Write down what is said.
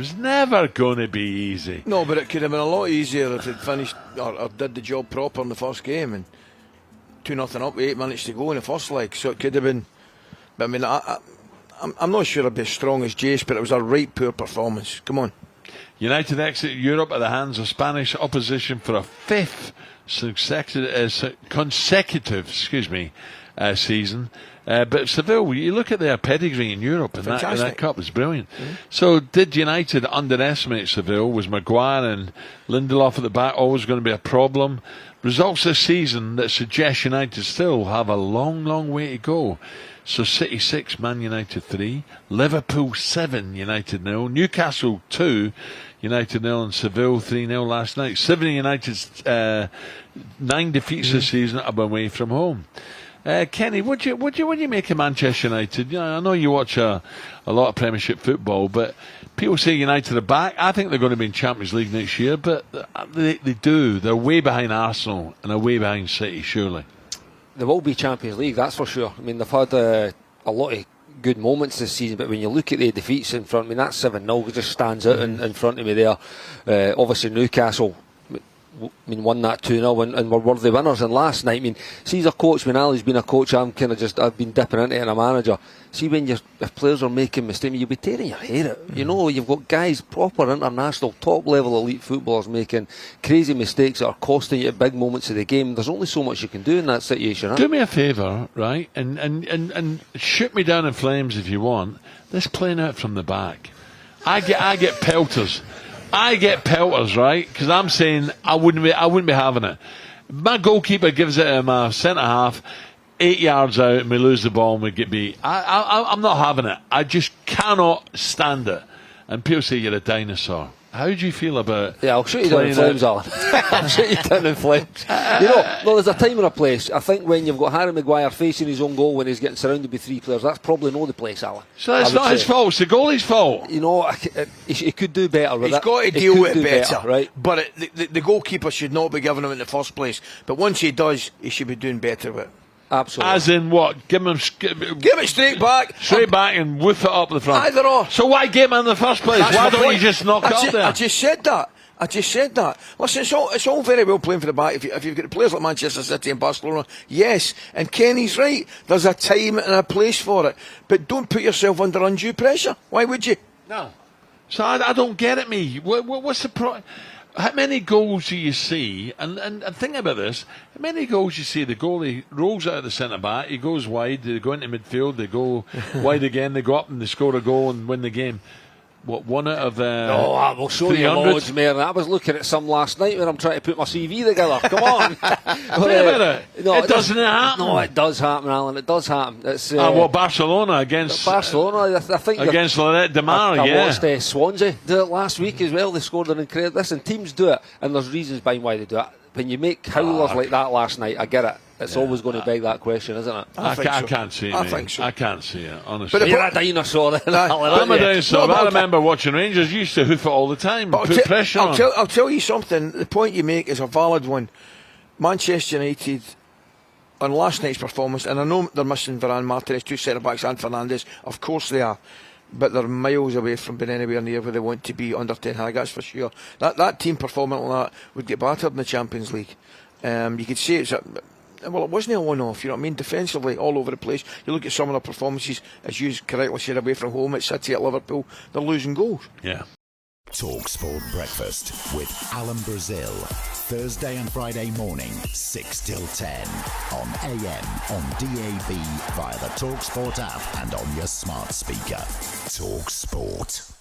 was never going to be easy. No, but it could have been a lot easier if they'd finished or did the job proper in the first game, and 2-0 up with 8 minutes to go in the first leg. So it could have been. But I mean, I'm not sure I'd be as strong as Jace, but it was a right poor performance. Come on. United exit Europe at the hands of Spanish opposition for a 5th consecutive season. But Seville, you look at their pedigree in Europe, and that cup is brilliant. Mm-hmm. So did United underestimate Seville? Was Maguire and Lindelof at the back always going to be a problem? Results this season that suggest United still have a long, long way to go. So City 6, Man United 3, Liverpool 7, United 0, Newcastle 2, United 0, and Seville 3-0 last night. 7 United's 9 defeats this season have been away from home. Kenny, what do you make of Manchester United? You know, I know you watch a lot of Premiership football, but people say United are back. I think they're going to be in Champions League next year, but they do. They're way behind Arsenal and they're way behind City, surely. There will be Champions League, that's for sure. I mean, they've had a lot of good moments this season, but when you look at the defeats in front, I mean, that 7-0 just stands out in front of me there. Obviously, Newcastle, won that 2-0 and were worthy winners. And last night, see, as a coach, when Ali's been a coach, I've been dipping into it and a manager. See, if players are making mistakes, you'll be tearing your hair out. You know, you've got guys, proper international, top-level elite footballers making crazy mistakes that are costing you at big moments of the game. There's only so much you can do in that situation. Huh? Do me a favour, right, and shoot me down in flames if you want. This playing out from the back. I get pelters. I get pelters, right? Because I'm saying I wouldn't be having it. My goalkeeper gives it to my centre half, 8 yards out, and we lose the ball and we get beat. I'm not having it. I just cannot stand it. And people say you're a dinosaur. How do you feel about? Yeah, I'll shoot you down in flames, Alan. I'll shoot you down in flames. There's a time and a place. I think when you've got Harry Maguire facing his own goal when he's getting surrounded by 3 players, that's probably not the place, Alan. So that's not his fault. It's the goalie's fault. You know, he could do better with it. He's got to deal with it better, right? But the goalkeeper should not be giving him in the first place. But once he does, he should be doing better with it. Absolutely. As in what? Give it straight back. Straight back and woof it up the front. Either or. So why get him in the first place? Why don't you just knock it up there? I just said that. Listen, it's all very well playing for the back if you've got players like Manchester City and Barcelona. Yes, and Kenny's right. There's a time and a place for it. But don't put yourself under undue pressure. Why would you? No. So I don't get it, me. What's the problem? How many goals do you see? And think about this. How many goals you see? The goalie rolls out of the centre back. He goes wide. They go into midfield. They go wide again. They go up and they score a goal and win the game. What, 1 out of No, I will show you loads more. I was looking at some last night when I'm trying to put my CV together. Come on. It doesn't happen. No, it does happen, Alan. It does happen. It's Barcelona against Barcelona. I think against Lorette de Mar. I watched Swansea do it last week as well. They scored an incredible. Listen, teams do it, and there's reasons behind why they do it. When you make howlers like that last night, I get it. It's always going to beg that question, isn't it? I can't see it. I think so. I can't see it, honestly. But you're a dinosaur then. I'm a dinosaur. I remember watching Rangers used to hoof it all the time. Put pressure on. I'll tell you something. The point you make is a valid one. Manchester United, on last night's performance, and I know they're missing Varane, Martinez, 2 centre-backs and Fernandes. Of course they are. But they're miles away from being anywhere near where they want to be under Ten Hag, that's for sure. That team performing like that would get battered in the Champions League. You could say it wasn't a one-off, you know what I mean? Defensively, all over the place. You look at some of the performances, as you correctly said, away from home, at City, at Liverpool, they're losing goals. Yeah. talkSPORT Breakfast with Alan Brazil. Thursday and Friday morning, 6 till 10. On AM, on DAB, via the talkSPORT app and on your smart speaker. talkSPORT.